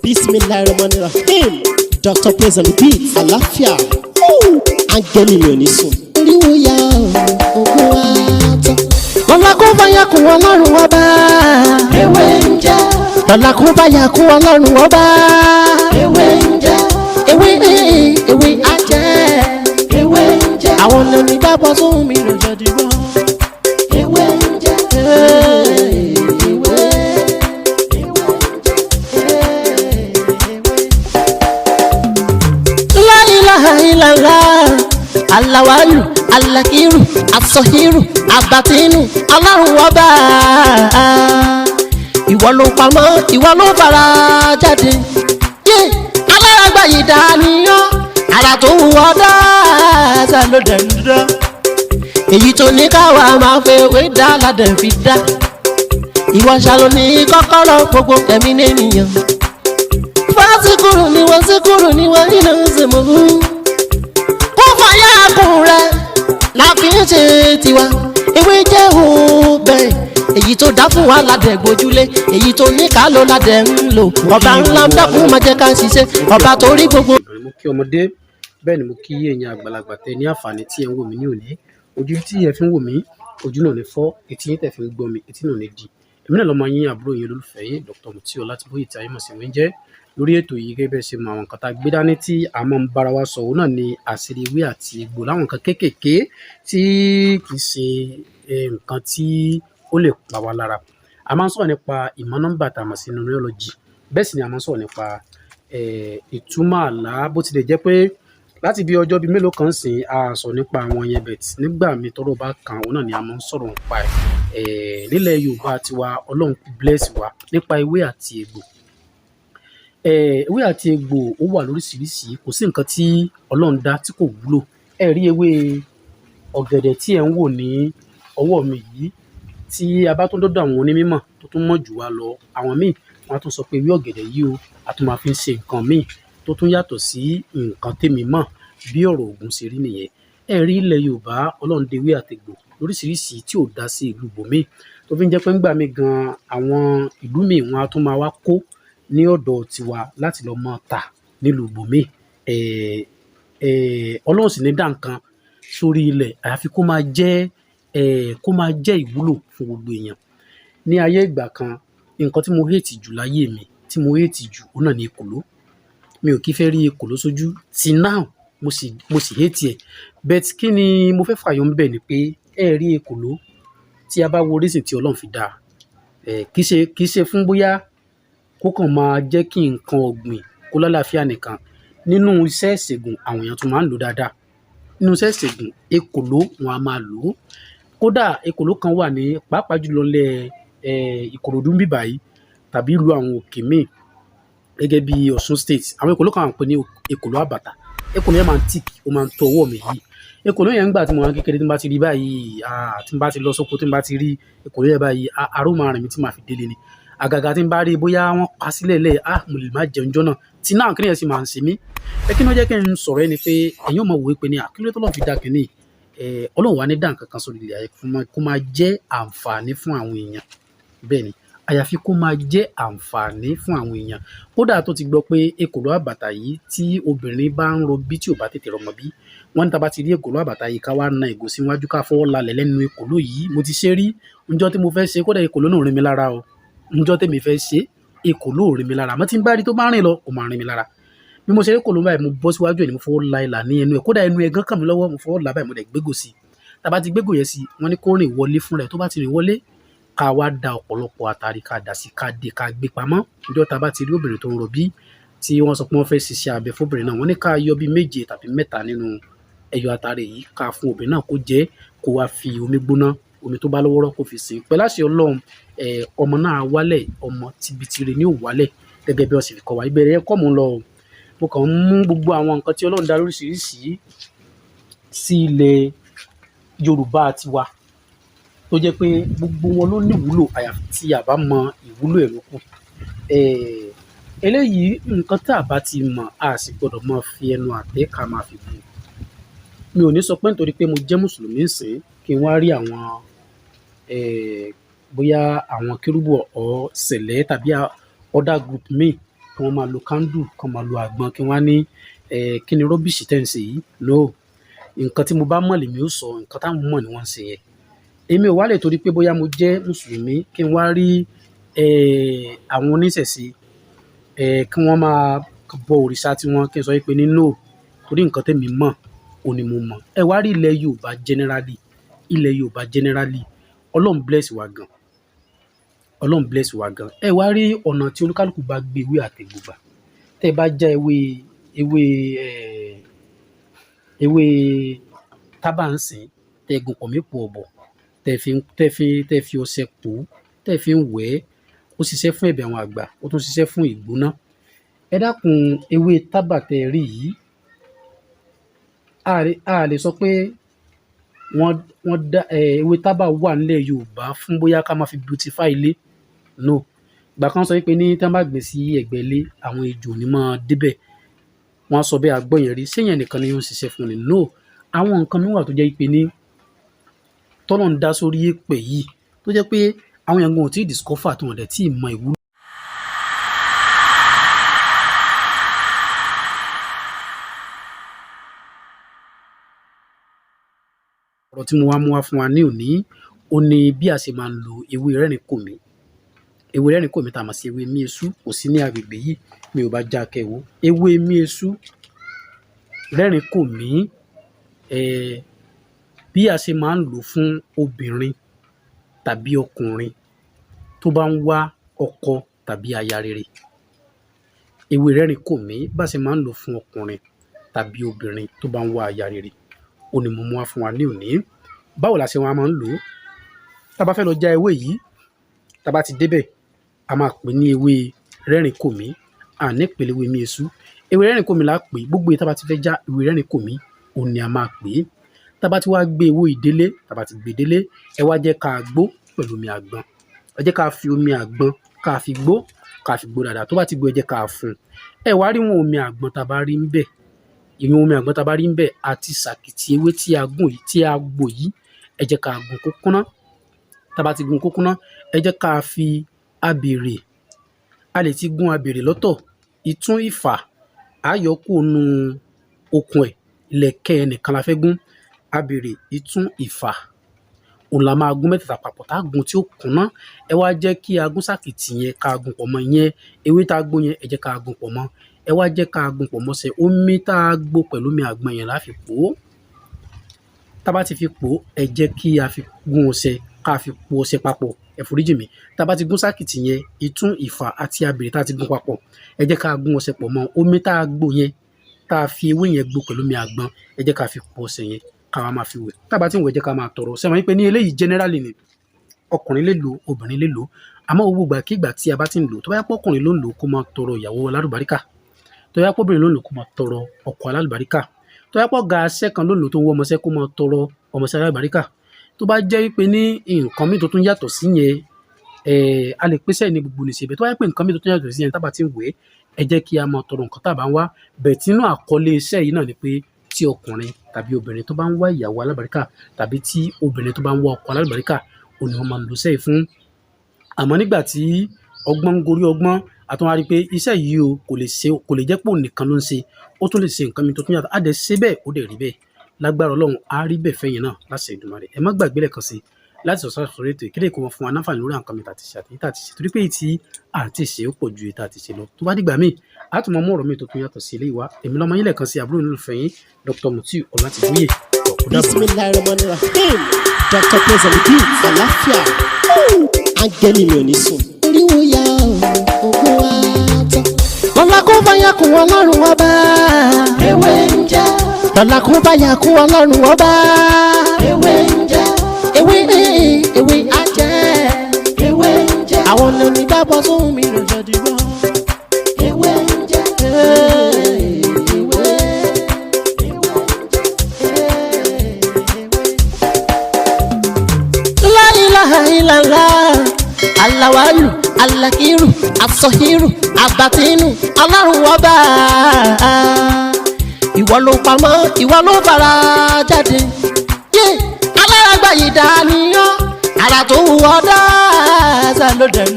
Bismillahirrahmanirrahim. Dr. Praise on the beat. Àlàáfíà. Áńgẹ́lì mi ò ní sùn. Oríwo ya ogun wa tán. Lọ́la kó bá yà kún Ọlọ́run ọba. Ewé ń jẹ́. Lọ́la kó bá yà kún Ọlọ́run ọba. Ewé ń jẹ́. Ewé á jẹ́. Ewé ń jẹ́. Àwọn lẹ́nu dábọ̀ sóhun mi lọ́jọ́ dìbò. Ewé ń jẹ́. Alawalu, alakiru, asọhiru, abatinu, Ọlọ́run ọba. Ìwọ ló pamọ́, ìwọ ló fara jáde. Alárágbá yìí dániyàn, ara tó wù ọ́ dáadáa ló dẹ̀ ń dán. Èyí tó ní káwa máa fẹ́ wé dá ládẹ̀ fi dá. Ìwọ ṣàlò ní kọ́kọ́rọ́ gbogbo ẹ̀mí nìyẹn. Fásíkúrò ni wọ́n nínú ìsìnkú. Ọkùnrin la fi ń ṣe tiwa ewé jẹ́ òbẹ̀ èyí tó dá fún wa ládẹ̀ gbójúlé èyí tó ní ká ló ládẹ̀ ń lò ọba ńlá ń dákun máa jẹ́ ká ṣiṣẹ́ ọba tó rí gbogbo. mo kí ọmọdé bẹ́ẹ̀ ni mo kí èèyàn àgbàlagbà tẹ ní àǹfààní tí ẹ ń wò mí ní òní ojú tí ẹ fi ń wò mí ojú náà ní fọ́ etí yín tẹ̀ fi ń gbọ́ mi etí náà ní di èmi náà lọ́mọ yín àbúrò yín olólùfẹ́ yín Dr. Mutio Ọlátìbóyè tí ayé mọ̀ sí wọ́n jẹ́ lórí ètò yìí gẹ́gẹ́ bẹ́ẹ̀ ṣe mọ àwọn nǹkan tá a gbé dání tí a máa ń bára wa sọ òun náà ni àṣírí ewé àti egbò láwọn nǹkan kéékèèké tí kì í ṣe nǹkan tí ó lè pa wá lára a máa ń sọ̀rọ̀ nípa ìmọ̀ nọ́mbà tá a mọ̀ sí numerology bẹ́ẹ̀ sì ni a máa ń sọ̀rọ̀ nípa ìtumọ̀ àlá bó tilẹ̀ jẹ́ pé láti bí ọjọ́ bíi mélòó kan sìn a sọ nípa àwọn yẹn bẹ̀t nígbà mi tọ́rọ̀ bá kàn òun náà ni a máa ń sọ̀rọ̀ nípa nílẹ̀ Yorùbá tiwa Ọlọ́run bless wa nípa ewé àti egbò ewé àti egbò ó wà lóríṣiríṣi kò sí nǹkan tí Ọlọ́run dá tí kò wúlò ẹ rí ewé ọ̀gẹ̀dẹ̀ tí ẹ ń wò ní ọwọ́ mi yìí tí a bá tún dọ́dọ̀ àwọn onímọ̀ tó tún mọ̀ jù wá lọ àwọn míì wọ́n á tún sọ pé ewé ọ̀gẹ̀dẹ̀ yìí o a tún máa fi ń ṣe nǹkan míì tó tún yàtọ̀ sí nǹkan tèmi mọ̀ bí ọ̀rọ̀ Ògún ṣe rí nìyẹn ẹ rí ilẹ̀ Yorùbá Ọlọ́run dé ewé àti egbò lóríṣiríṣi tí ò dá sí ìlú bòmíì tó fi ń jẹ́ pé ńgbà mí gan àwọn ìlú míì wọn á tún máa wá kó ní ọ̀dọ̀ tiwa láti lọ mọ ta nílùú bòmí Ọlọ́run sì ní dá nǹkan sórí ilẹ̀ àyàfi kó máa jẹ́ ìwúlò fún gbogbo èèyàn ní ayé ìgbà kan nǹkan tí mo hate jù láyé mi tí mo hate jù ó náà ní èkòló mi ò kí fẹ́ rí èkòló sójú tí now mo sì hate ẹ̀ but kí ni mo fẹ́ fàyọ ń bẹ̀ ni pé ẹ rí èkòló tí a bá wo orísìí tí Ọlọ́run fi dá kì í ṣe fún bóyá kó kàn máa jẹ́ kí nǹkan ọ̀gbìn kó lálàáfíà nìkan nínú iṣẹ́ ìṣègùn àwọn èèyàn tún máa ń lò dáadáa nínú iṣẹ́ ìṣègùn èkòló wọn a máa lò ó kódà èkòló kan wà ní pàápàá jùlọ lẹ Ìkòròdú ń bíbà yìí tàbí ìlú àwọn òkè míì gẹ́gẹ́ bí Ọ̀ṣun state àwọn èkòló kan à ń pè ní èkòló àbàtà èkòló yẹn máa ń tíì ó máa ń tọ ọwọ́ mi yìí èkòló yẹn ń gbà tí mo wá kékeré tí n bá ti rí báyìí tí n bá ti lọ sóko tí n bá ti rí èkòló yẹn báyìí aró máa rìn mí tí màá fi délé ni àgàgà tí n bá rí bóyá wọ́n pa sílẹ̀ lẹ̀ mo lè má jẹun jọ náà tí náà kí ni ẹ̀ sì máa ń ṣe mí kí ni ó jẹ́ kí n sọ̀rọ̀ ẹni pé ẹ̀yin ò mọ̀ wò ó pé ní àkílẹ̀ tó lọ́n fi dá kínní Ọlọ́run wà ní dá nǹkan kan sórí ilẹ̀ ayé kó máa jẹ́ àǹfààní fún àwọn èèyàn bẹ́ẹ̀ ni àyàfi kó máa jẹ́ àǹfààní fún àwọn èèyàn kódà tó ti gbọ́ pé èkòló àbàtà yìí tí obìnrin bá ń rọbí tí ò bá tètè rọmọ bí wọ́n ní tá bá ti rí èkòló àbàtà yìí ká wá na ìgò síwájú ká fọwọ́ lalẹ̀ lẹ́nu èkòló yìí mo ti ṣe rí njọ́ tí mo fẹ́ ṣe kódà èkòló náà rìn mí lára o njọ́ tèmi fẹ́ ṣe èkòló ò rìn mí lára àmọ́ tí n bá rí tó bá rìn lọ ó máa rìn mí lára bí mo ṣe rí èkòló báyìí mo bọ́ síwájú ẹ̀ ni mo fọwọ́ la ìlà ní ẹnu ẹ̀ kódà ẹnu ẹ̀ gán kàn mí lọ́wọ́ mo fọwọ́ la báyìí mo dẹ̀ gbégò sí tá bá ti gbégò yẹn sí wọ́n ní kó rìn wọlé fún rẹ̀ tó bá ti rìn wọlé ká wá da ọ̀pọ̀lọpọ̀ àtàrí ká dà sí ká dé ká gbé pamọ́ njọ́ tá bá ti rí obìnrin tó ń rọbí tí wọ́n sọ pé wọ́n fẹ́ ṣiṣẹ́ abẹ fóbìnrin náà wọ́n ní ká yọ bí 7 tàbí 3 nínú ẹyọ àtàrí yìí ká fún obìnrin náà kó jẹ kó wá fi omi gbóná omi tó bá lọ́wọ́rọ́ kó fi sìn pẹ̀lú àṣẹ Ọlọ́run ọmọ náà wálẹ̀ ọmọ tibitire ní òwálẹ̀ gẹ́gẹ́ bí ọ̀sẹ̀ kọ́ wa ìbẹ̀rẹ̀ yẹn kọ́ mò ń lọ mo kàn ń mú gbogbo àwọn nǹkan tí Ọlọ́run dá lóríṣiríṣi sí ilẹ̀ Yorùbá tiwa tó jẹ́ pé gbogbo wọn ló ní ìwúlò àyàfi tí a bá mọ ìwúlò ẹ̀ lókù eléyìí nǹkan tá a bá ti mọ̀ a sì gbọ́dọ̀ máa fi ẹnu àtẹ́ ká máa fi bù mi ò ní sọ pé nítorí pé mo jẹ́ mùsùlùmí sìn kí n wá rí àwọn bóyá àwọn kérúbù ọ̀ sẹ̀lẹ̀ tàbí other group míì kí wọ́n máa lo candle kí wọ́n máa lo àgbọn kí wọ́n á ní kí ni rọ́bìṣì tẹ́ ń ṣe yìí no nǹkan tí mo bá mọ̀ lèmi ó sọ nǹkan táwọn mọ̀ ni wọ́n ń ṣe yẹn èmi ò wá lè torí pé bóyá mo jẹ́ mùsùlùmí kí n wá rí àwọn oníṣẹ̀ṣe kí wọ́n máa bọ òrìṣà tiwọn kí n sọ pé ní no torí nǹkan tèmi mọ̀ ò ní mo mọ̀ ẹ wá rí ilẹ̀ Yorùbá generally Ọlọ́run bless wa gan ẹ wá rí ọ̀nà tí olúkálùkù bá gbé ewé àtẹ̀gbò gbà tẹ́ bá já ewé tábà ń sìn tẹ́ gùn pọ̀ mẹ́pọ̀ ọ̀bọ̀ tẹ́ fi ọṣẹ pò tẹ́ fi ń wẹ̀ ẹ́ ó ṣiṣẹ́ fún ẹ̀bẹ̀ àwọn àgbà ó tún ṣiṣẹ́ fún ìgbóná ẹ dákun ewé tábà tẹ́ rí yìí a lè sọ pé wọ́n dá ewé tábà wà nílẹ̀ Yorùbá fún bóyá ká máa fi beautify ilé no ìgbà kan sọ pé ní tí wọ́n bá gbé sí ẹ̀gbẹ́ ilé àwọn ejò ní máa débẹ̀ wọ́n á sọ bẹ́ẹ̀ agbọ́ yẹn rí séyẹn nìkan ni yóò ṣiṣẹ́ fún ni no àwọn nǹkan mi wà tó jẹ́ pé ní tọ́lọ̀ ń dá sórí èpè yìí tó jẹ́ pé àwọn èèyàn gan ò tí ì discover tó wọ́n dẹ̀ tí ì mọ ìwúlò. ọ̀rọ̀ tí mo wá mú wá fún wa ní òní ó ní bí a ṣe máa ń lo ewé rẹ́rìn-kòmí tá a mọ̀ sí ewé míesú kò sí ní agbègbè yìí mi ò bá já kẹwò ewé míesú rẹ́rìn-kòmí bí a ṣe máa ń lò fún obìnrin tàbí ọkùnrin tó bá ń wá ọkọ tàbí aya rere ewé rẹ́rìn-kòmí bá ṣe máa ń lò fún ọkùnrin tàbí obìnrin tó bá ń wá aya rere ó ní mo mú wá fún wa ní òní báwo la ṣe wọn máa ń lò ó tá a bá fẹ́ lọ já ewé yìí tá a bá ti débẹ̀ a máa pè ní ewé rẹ́rìn-kòmí àní ìpele ewé míesú ewé rẹ́rìn-kòmí la pè gbogbo yìí tá a bá ti fẹ́ já ewé rẹ́rìn-kòmí òun ni a máa pè é tá a bá ti wá gbé ewé ìdélé tá a bá ti gbé délé ẹ wá jẹ́ ká gbó pẹ̀lú omi àgbọn ẹ jẹ́ ká fi omi àgbọn ká fi gbó dáadáa tó bá ti gbó ẹ jẹ́ ká fún ẹ wá rí wọn omi àgbọn tá a bá rí ń bẹ̀ ìyẹn omi àgbọn tá a bá rí ń bẹ̀ àti sàkìtì ewé tí a gbò yìí ẹ jẹ́ ká gún kó kúnná tá a bá ti gún kó kúnná ẹ jẹ́ ká fi abèrè a lè ti gún abèrè lọ́tọ̀ ìtún ìfà àyọkù nu okùn ẹ̀ ilẹ̀kẹ̀ ẹnìkan la fẹ́ gún abèrè ìtún ìfà òun la máa gún mẹ́tẹ̀ẹ̀ta papọ̀ tá a gún tí ó kúnná ẹ wá jẹ́ kí a gún sàkìtì yẹn ká gún pọ̀ mọ́ ìyẹn ewé tá a gún yẹn ẹ jẹ́ ká gún pọ̀ mọ́ ẹ wá jẹ́ ká gún pọ̀ mọ́ sẹ́ omi tá a gbó pẹ̀lú omi àgbọn yẹn la fi pò ó tá a bá ti fi pò ó ẹ jẹ́ kí a fi gún ọṣẹ ká fi pò ọṣẹ papọ̀ ẹ foríjì mi tá a bá ti gún sàkìtì yẹn ìtún ìfà àti abèrè tá a ti gún papọ̀ ẹ jẹ́ ká gún ọṣẹ pọ̀ mọ́ omi tá a gbó yẹn tá a fi ewé yẹn gbó pẹ̀lú omi àgbọn ẹ jẹ́ ká fi pò ọṣẹ yẹn ká wá máa fi wẹ̀ tá a bá ti ń wẹ̀ jẹ́ ká máa tọrọ sẹ́wọ̀n yín pé ní eléyìí generally ni ọkùnrin lè lò obìnrin lè lò àmọ́ owó gbàkigbà tí a bá ti ń lò tó bá yẹ pé ọkùnrin ló ń lò kó máa tọrọ ìyàwó alálùbáríkà tó yẹ pé obìnrin ló ń lò kó máa tọrọ ọkọ alálùbáríkà tó yẹ pé ọ̀gá aṣẹ́ kan ló ń lò tó ń wọ́ ọmọṣẹ́ kó máa tọrọ ọmọṣẹ́ alálùbáríkà tó bá jẹ́ wípé ní nǹkan mi tó tún yàtọ̀ sí yẹn a lè pèsè ní gbogbo nìṣe bẹ́ẹ̀ tó bá yẹ pé nǹkan mi tó tún yàtọ̀ sí yẹn tá a bá ti ń wẹ̀ ẹ jẹ́ kí a máa tọrọ nǹkan tá a bá ń wá bẹ́ẹ̀ tí inú àkọlé iṣẹ́ yìí náà ni pé tí ọkùnrin tàbí obìnrin tó bá ń wá ìyàwó alálùbáríkà tàbí tí obìnrin tó bá ń wá ọkọ alálùbáríkà òun ni wọ́n máa ń lò sẹ́yìn fún àmọ́ nígbà tí ọgbọ́n ń gorí ọgbọ́n àtúnwá rí i pé iṣẹ́ yìí o kò lè jẹ́ pé òun nìkan ló ń ṣe ó tún lè ṣe nǹkan mi tó tún yàtọ̀ á dẹ̀ ṣe bẹ́ẹ̀ ó dẹ̀ rí bẹ́ẹ̀ lágbára Ọlọ́run á rí bẹ́ẹ̀ fẹ́yìn náà láṣẹ Èdùmàrè ẹ má gbàgbé lẹ́ẹ̀kan sí láti sọ̀sọ́ sọ̀rọ̀ ètò ìkéde kó wọn fún wa náfààní lórí àǹkan mi tàti ṣe àti tàti ṣe torí pé tí àti ṣe ó pọ̀ ju ètò àti ṣe lọ tó bá dìgbà míì á tún mọ mú ọ̀rọ̀ mi tó tún yàtọ̀ sí ilé ìwà èmi lọ́mọ yín lẹ́ẹ̀kan sí àbúrò nínú ìfẹ̀yìn Dr. Mutiu Ọlátìbóyè. Bismillahirrahmanirrahim Dr. Pezalubi àlàáfíà áńgẹ́lì mi ò ní sùn. oríwo ya ògùn wa tán. lọ́la kó bá yà kún Ọlọ́run ọba. ewé ń jẹ́. lọ́la kó bá yà kún Ọlọ́run ọba. ewé ń jẹ́. ewé á jẹ́. ewé ń jẹ́. àwọn onígbàgbọ́ sóhun mi rò jọ dìbò. ewé ń jẹ́. Ilala alawalu alakiru asọhiru abatinu Ọlọ́run ọba ìwọ ló pamọ́ ìwọ ló fara jáde alárágbá yìí dániyàn ara tó wù ọ́ dáadáa ló dẹ̀